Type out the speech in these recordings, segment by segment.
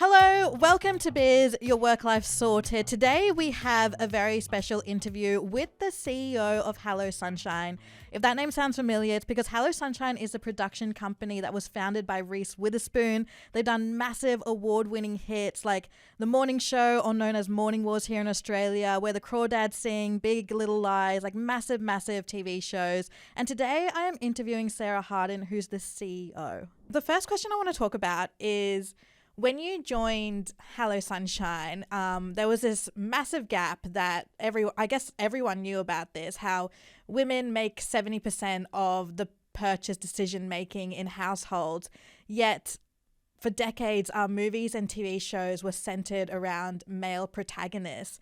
Hello, welcome to Biz, your work life sorted. Today we have a very special interview with the CEO of Hello Sunshine. If that name sounds familiar, it's because Hello Sunshine is a production company that was founded by Reese Witherspoon. They've done massive award-winning hits like The Morning Show, or known as Morning Wars here in Australia, Where the Crawdads Sing, Big Little Lies, like massive TV shows. And today I am interviewing Sarah Harden, who's the CEO. The first question I want to talk about is, when you joined Hello Sunshine, there was this massive gap that I guess everyone knew about this, how women make 70% of the purchase decision making in households, yet for decades our movies and TV shows were centered around male protagonists.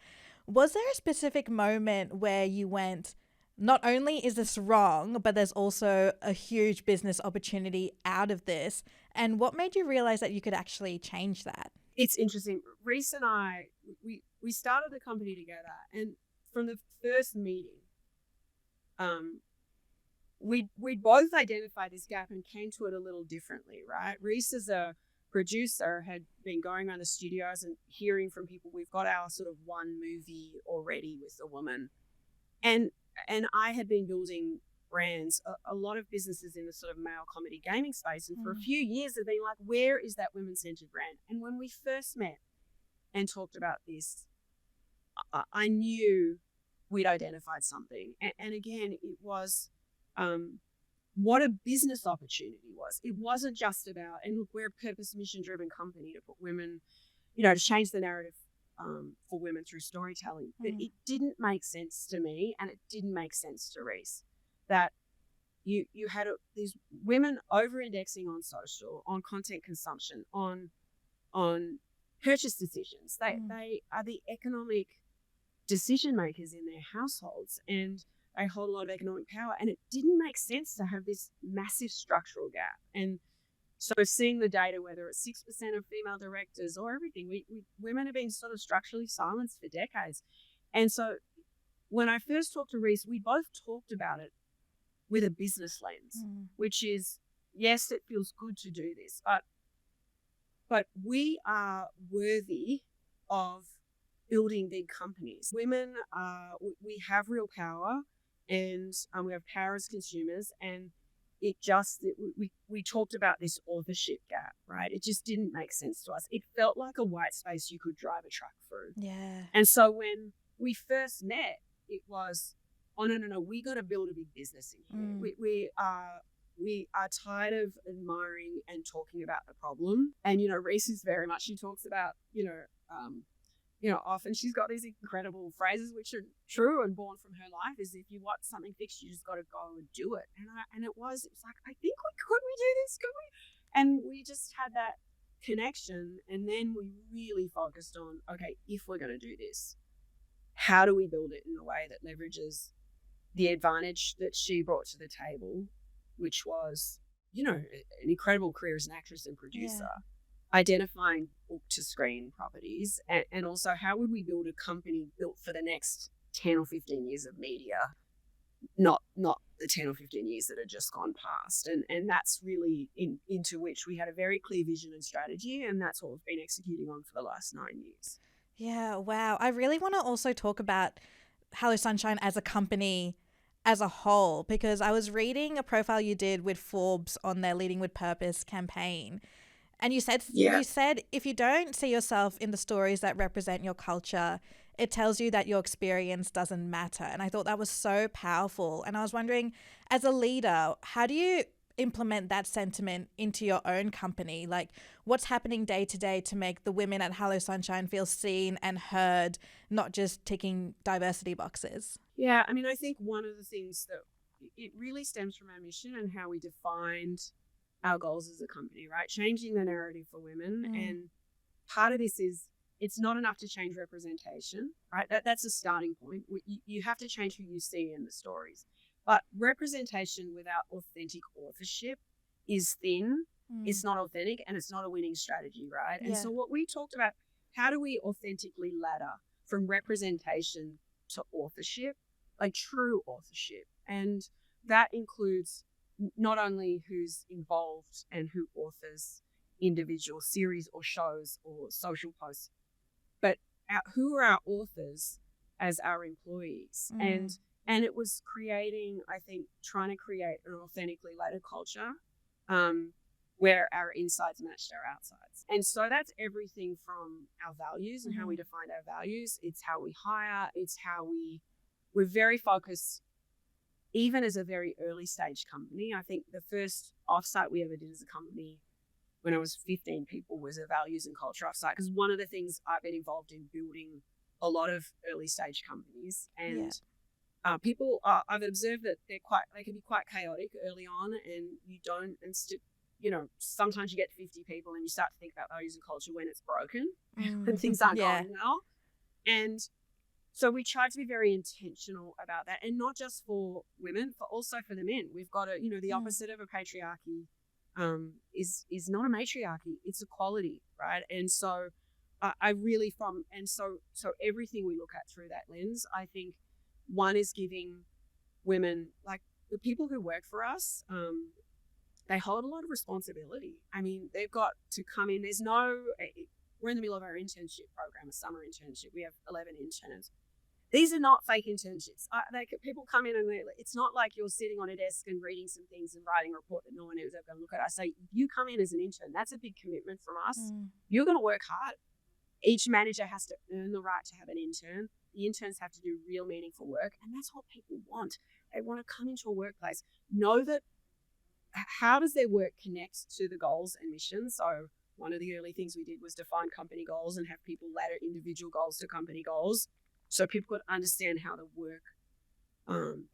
Was there a specific moment where you went, not only is this wrong, but there's also a huge business opportunity out of this? And what made you realize that you could actually change that? It's interesting. Reese and I, we started the company together, and from the first meeting, we both identified this gap and came to it a little differently, right? Reese, as a producer, had been going around the studios and hearing from people, we've got our sort of one movie already with a woman. And I had been building brands, a lot of businesses in the sort of male comedy gaming space. And for a few years, they've been like, where is that women-centered brand? And when we first met and talked about this, I knew we'd identified something. And again, it was what a business opportunity was. It wasn't just about, and look, we're a purpose, mission-driven company to put women, to change the narrative for women through storytelling. But it didn't make sense to me, and it didn't make sense to Reese, that you had these women over-indexing on social, on content consumption, on purchase decisions. They are the economic decision makers in their households, and they hold a lot of economic power. And it didn't make sense to have this massive structural gap. And so seeing the data, whether it's 6% of female directors or everything, women have been sort of structurally silenced for decades. And so when I first talked to Reese, we both talked about it with a business lens, which is, yes, it feels good to do this, but we are worthy of building big companies. Women, we have real power, and we have power as consumers, and we talked about this authorship gap, right? It just didn't make sense to us. It felt like a white space you could drive a truck through. Yeah. And so when we first met, it was, oh, no, we got to build a big business in here. We are tired of admiring and talking about the problem. And, Reese is very much, she talks about, often she's got these incredible phrases which are true and born from her life, is if you want something fixed, you just got to go and do it. And it was like, I think could we do this? Could we? And we just had that connection. And then we really focused on, okay, if we're going to do this, how do we build it in a way that leverages the advantage that she brought to the table, which was, an incredible career as an actress and producer, identifying book to screen properties, and also how would we build a company built for the next 10 or 15 years of media, not the 10 or 15 years that had just gone past. And that's really into which we had a very clear vision and strategy, and that's what we've been executing on for the last 9 years. Yeah, wow. I really want to also talk about Hello Sunshine as a company as a whole, because I was reading a profile you did with Forbes on their Leading with Purpose campaign. And you said if you don't see yourself in the stories that represent your culture, it tells you that your experience doesn't matter. And I thought that was so powerful. And I was wondering, as a leader, how do you implement that sentiment into your own company? Like, what's happening day to day to make the women at Hello Sunshine feel seen and heard, not just ticking diversity boxes? Yeah, I mean, I think one of the things that it really stems from our mission and how we defined our goals as a company, right? Changing the narrative for women. And part of this is, it's not enough to change representation, right? That's a starting point. You have to change who you see in the stories. But representation without authentic authorship is thin, it's not authentic, and it's not a winning strategy, right? And so what we talked about, how do we authentically ladder from representation to authorship, like true authorship? And that includes not only who's involved and who authors individual series or shows or social posts, but who are our authors as our employees. And it was creating, I think, trying to create an authentically led culture where our insides matched our outsides. And so that's everything from our values and how we define our values. It's how we hire. It's how we're very focused, even as a very early stage company. I think the first offsite we ever did as a company when I was 15 people was a values and culture offsite, because one of the things I've been involved in building a lot of early stage companies, and people I've observed that they can be quite chaotic early on, and you don't sometimes you get 50 people and you start to think about values and culture when it's broken and things aren't going well. And so we try to be very intentional about that, and not just for women, but also for the men. We've got the opposite of a patriarchy is not a matriarchy, it's equality, right? And so so everything we look at through that lens, I think one is giving women, like the people who work for us, they hold a lot of responsibility. I mean, they've got to come in. We're in the middle of our internship program, a summer internship. We have 11 interns. These are not fake internships. People come in and it's not like you're sitting on a desk and reading some things and writing a report that no one is ever going to look at. I say, if you come in as an intern, that's a big commitment from us. You're going to work hard. Each manager has to earn the right to have an intern. The interns have to do real meaningful work, and that's what people want. They want to come into a workplace, know that how does their work connect to the goals and missions. So one of the early things we did was define company goals and have people ladder individual goals to company goals, so people could understand how the work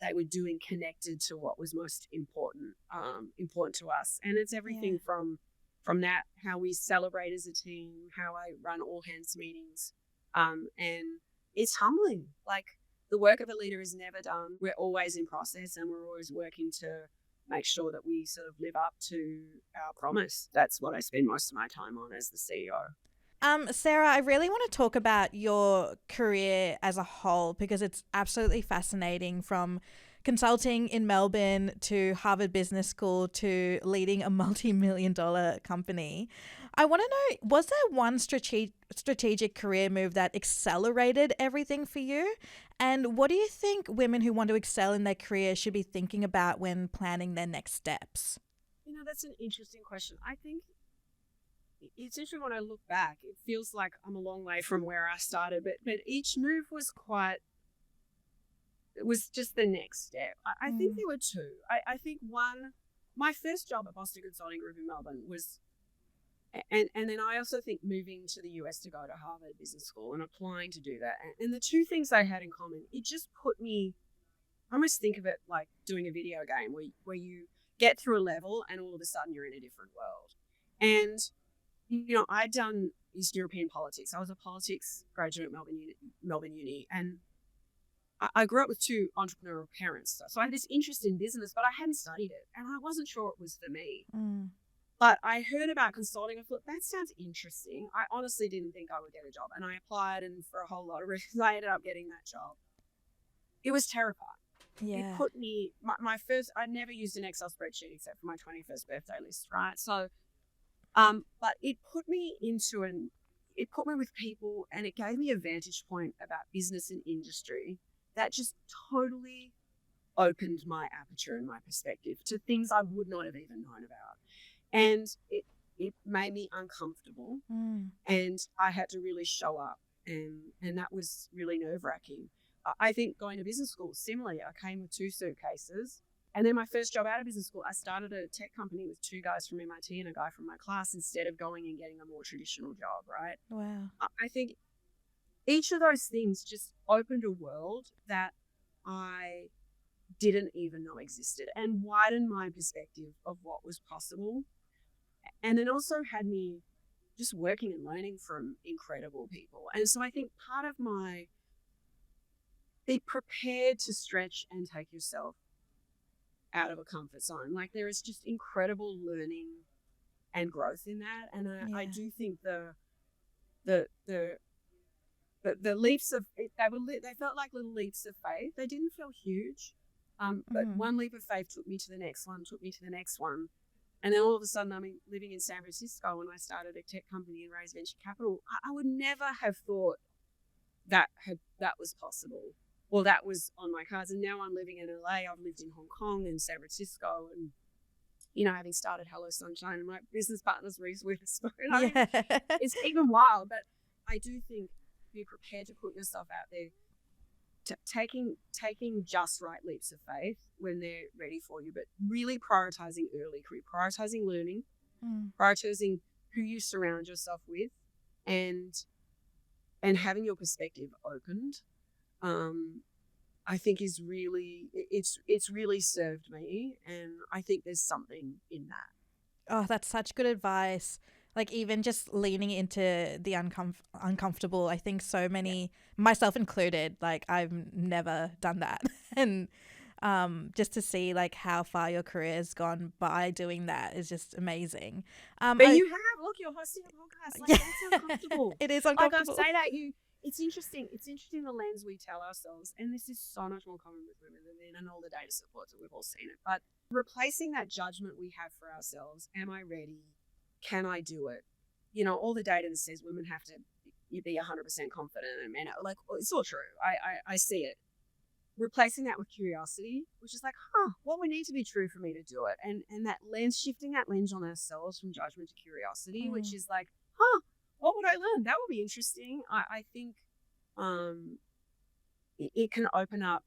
they were doing connected to what was most important to us. And it's everything from that, how we celebrate as a team, how I run all hands meetings. And it's humbling. Like, the work of a leader is never done. We're always in process, and we're always working to make sure that we sort of live up to our promise. That's what I spend most of my time on as the CEO. Sarah, I really want to talk about your career as a whole, because it's absolutely fascinating, from consulting in Melbourne to Harvard Business School to leading a multi-million-dollar company. I want to know, was there one strategic career move that accelerated everything for you? And what do you think women who want to excel in their career should be thinking about when planning their next steps? That's an interesting question. I think it's interesting when I look back. It feels like I'm a long way from where I started, but each move was it was just the next step. I think there were two. I think one, my first job at Boston Consulting Group in Melbourne was, and then I also think moving to the US to go to Harvard Business School and applying to do that. And the two things they had in common, it just put me, I almost think of it like doing a video game where you get through a level and all of a sudden you're in a different world. And I'd done East European politics. I was a politics graduate at Melbourne Uni, and I grew up with two entrepreneurial parents. So I had this interest in business, but I hadn't studied it, and I wasn't sure it was for me. But I heard about consulting. I thought, that sounds interesting. I honestly didn't think I would get a job, and I applied, and for a whole lot of reasons, I ended up getting that job. It was terrifying. It put me, my first, I never used an Excel spreadsheet except for my 21st birthday list, right? So, but it put me with people, and it gave me a vantage point about business and industry that just totally opened my aperture and my perspective to things I would not have even known about. And it made me uncomfortable, and I had to really show up, and that was really nerve-wracking. I think going to business school, similarly, I came with 2 suitcases. And then my first job out of business school, I started a tech company with 2 guys from MIT and a guy from my class, instead of going and getting a more traditional job, right? Wow. I think each of those things just opened a world that I didn't even know existed, and widened my perspective of what was possible. And it also had me just working and learning from incredible people. And so I think part of be prepared to stretch and take yourself out of a comfort zone. Like, there is just incredible learning and growth in that. And I do think the leaps of they felt like little leaps of faith. They didn't feel huge, but one leap of faith took me to the next one, And then all of a sudden I'm living in San Francisco and I started a tech company and raised venture capital. I would never have thought that was possible or that was on my cards. And now I'm living in LA. I've lived in Hong Kong and San Francisco and, having started Hello Sunshine, and my business partner's Reese Witherspoon. Yeah. It's even wild, but I do think be prepared to put yourself out there, taking just right leaps of faith when they're ready for you, but really prioritizing early career, prioritizing learning, prioritizing who you surround yourself with, and having your perspective opened. I think is really, it's really served me, and I think there's something in that. Oh, that's such good advice. Like, even just leaning into the uncomfortable. I think so many, myself included, like, I've never done that. And just to see like how far your career has gone by doing that is just amazing. But you have, look, you're hosting a podcast. Like, that's uncomfortable. It is uncomfortable. Like, I say that it's interesting. It's interesting the lens we tell ourselves, and this is so much more common with women than men, and all the data supports it. We've all seen it. But replacing that judgment we have for ourselves, am I ready? Can I do it? All the data that says women have to be 100% confident, and men are like, it's all true. I see it. Replacing that with curiosity, which is like, what would need to be true for me to do it? And that lens, shifting that lens on ourselves from judgment to curiosity, which is like, what would I learn? That would be interesting. I think it can open up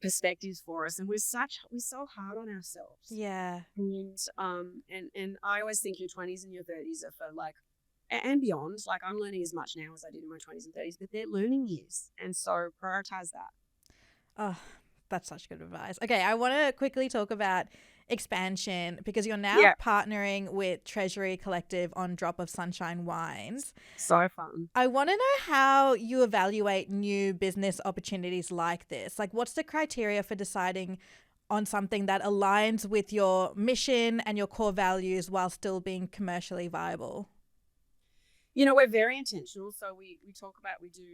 perspectives for us, and we're so hard on ourselves. Yeah. And I always think your 20s and your 30s are for like, and beyond. Like, I'm learning as much now as I did in my 20s and 30s, but they're learning years, and so prioritize that. Oh, that's such good advice. Okay, I want to quickly talk about expansion, because you're now partnering with Treasury Collective on Drop of Sunshine wines. So fun. I want to know how you evaluate new business opportunities like this. Like, what's the criteria for deciding on something that aligns with your mission and your core values while still being commercially viable? We're very intentional. So we talk about, we do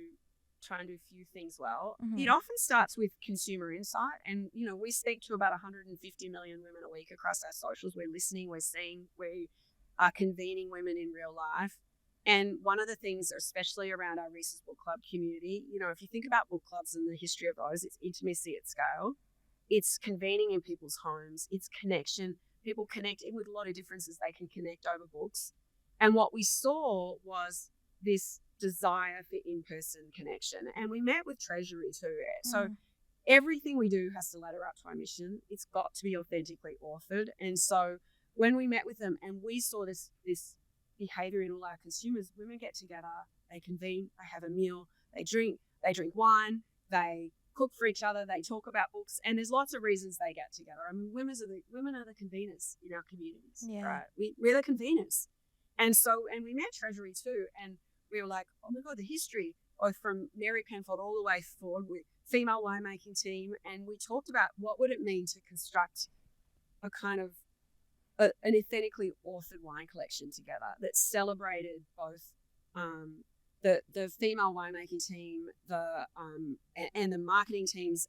try and do a few things well. It often starts with consumer insight, and we speak to about 150 million women a week across our socials. We're listening, we're seeing, we are convening women in real life. And one of the things, especially around our Reese's Book Club community, if you think about book clubs and the history of those, it's intimacy at scale, it's convening in people's homes, it's connection. People connect with a lot of differences. They can connect over books. And what we saw was this desire for in-person connection, and we met with Treasury too. So everything we do has to ladder up to our mission. It's got to be authentically authored. And so when we met with them and we saw this behavior in all our consumers, women get together, they convene, they have a meal, they drink wine, they cook for each other, they talk about books, and there's lots of reasons they get together. I mean, women are the conveners in our communities, right? We're the conveners. And we met Treasury too, and we were like, oh my God, the history, both from Mary Penfold all the way forward with female winemaking team. And we talked about what would it mean to construct a kind of an authentically authored wine collection together that celebrated both the female winemaking team, and the marketing teams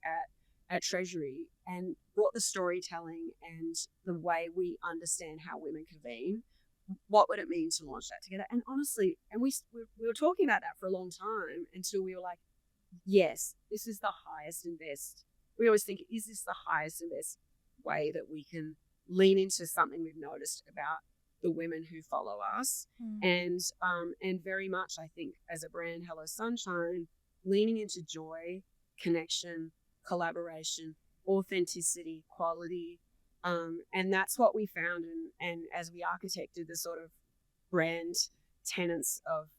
at Treasury, and brought the storytelling and the way we understand how women convene. What would it mean to launch that together? And honestly, and we were talking about that for a long time until we were like, yes, this is the highest and best. We always think, is this the highest and best way that we can lean into something we've noticed about the women who follow us? And very much, I think, as a brand, Hello Sunshine, leaning into joy, connection, collaboration, authenticity, quality. And that's what we found. And as we architected the sort of brand tenets of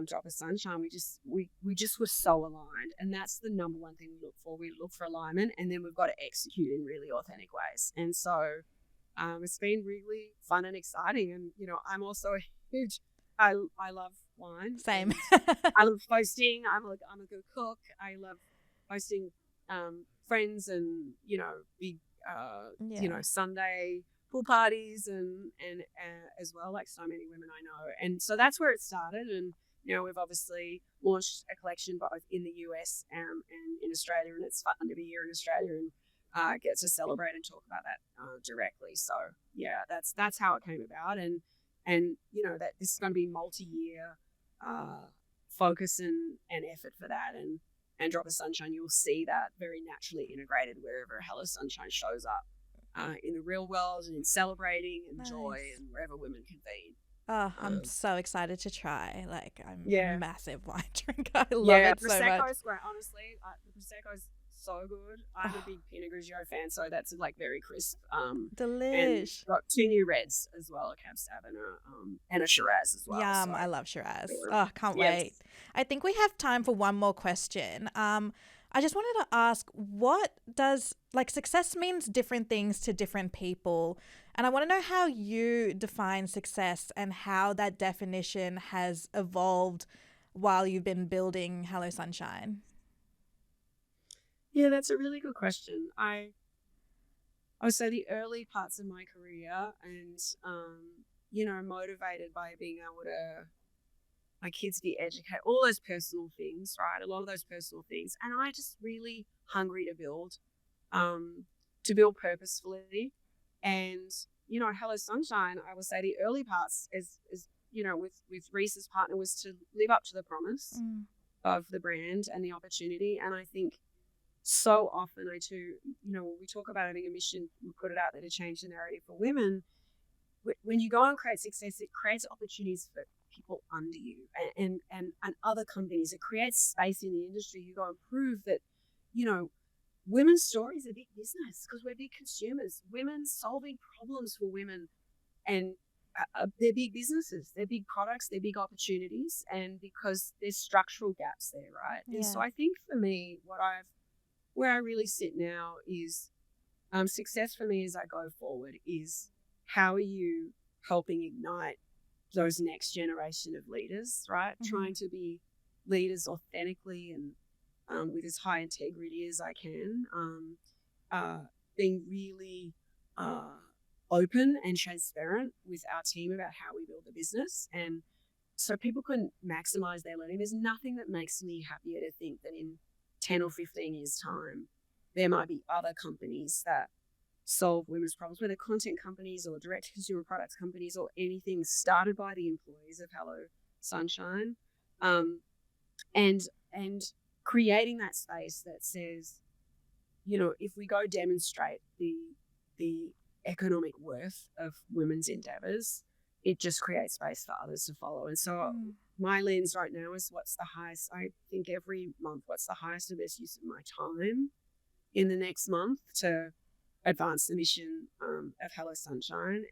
Drop of Sunshine, we just were so aligned. And that's the number one thing we look for. We look for alignment, and then we've got to execute in really authentic ways. And so it's been really fun and exciting. And, I'm also a huge, I love wine. Same. I love hosting. I'm a good cook. I love hosting friends and, big Sunday pool parties and as well, like so many women I know. And so that's where it started. And, we've obviously launched a collection both in the US and in Australia, and it's fun to be here in Australia and get to celebrate and talk about that directly. So yeah, that's how it came about, and that this is going to be multi-year focus and effort for that, and Drop of Sunshine, you'll see that very naturally integrated wherever Hello Sunshine shows up in the real world and in celebrating and joy and wherever women convene. Oh, I'm so excited to try. Like, I'm a massive wine drinker. I love it so much. Prosecco's great. Honestly, the Prosecco's so good. I'm a big Pinot Grigio fan, so that's like very crisp. Delish. And got 2 new reds as well, a Cab Sav and a Shiraz as well. Yum, so. I love Shiraz. Oh, can't wait. I think we have time for one more question. I just wanted to ask, what does, like, success means different things to different people. And I want to know how you define success and how that definition has evolved while you've been building Hello Sunshine. Yeah, that's a really good question. I would say the early parts of my career and, motivated by being able to, my kids be educated, all those personal things, right? A lot of those personal things. And I just really hungry to build purposefully. And, Hello Sunshine, I would say the early parts is with Reese's partner was to live up to the promise of the brand and the opportunity. And I think so often when we talk about having a mission, we put it out there to change the narrative for women. When you go and create success, it creates opportunities for people under you and other companies. It creates space in the industry. You go and prove that, women's stories are big business because we're big consumers. Women solving problems for women, and they're big businesses. They're big products. They're big opportunities, and because there's structural gaps there, right? Yeah. And so I think for me, where I really sit now is success for me as I go forward is how are you helping ignite those next generation of leaders, right? Mm-hmm. Trying to be leaders authentically and with as high integrity as I can, being really open and transparent with our team about how we build the business. And so people can maximize their learning. There's nothing that makes me happier to think that in 10 or 15 years' time, there might be other companies that solve women's problems, whether content companies or direct-to-consumer products companies or anything started by the employees of Hello Sunshine, and creating that space that says, if we go demonstrate the economic worth of women's endeavors, it just creates space for others to follow. And so my lens right now is what's the highest, I think every month, what's the highest and best use of my time in the next month to advance the mission of Hello Sunshine,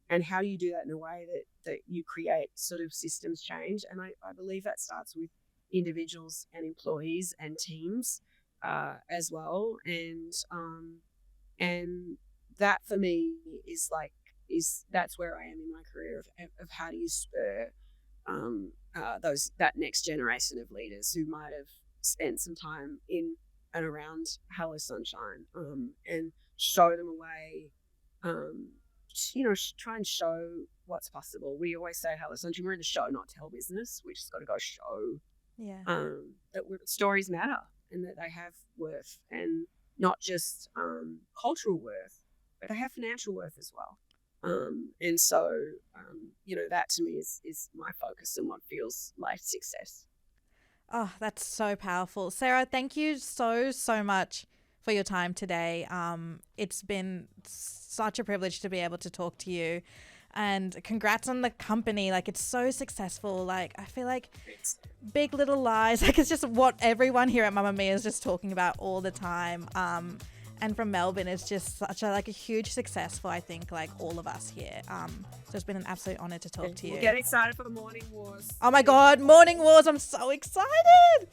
and how do you do that in a way that you create sort of systems change. And I believe that starts with individuals and employees and teams as well. And that for me is that's where I am in my career of how do you spur that next generation of leaders who might have spent some time in and around Hello Sunshine, and show them a way, try and show what's possible. We always say Hello Sunshine, we're in the show, not tell business. We just got to go show that stories matter and that they have worth, and not just cultural worth, but they have financial worth as well. And so, that to me is my focus and what feels like success. Oh, that's so powerful. Sarah, thank you so much for your time today. It's been such a privilege to be able to talk to you, and congrats on the company. Like, it's so successful. Like, I feel like Big Little Lies, like, it's just what everyone here at Mamamia is just talking about all the time. And from Melbourne, it's just such a huge success for, I think, like, all of us here. So it's been an absolute honor to talk to you. Get excited for the Morning Wars. Oh my God, Morning Wars. I'm so excited.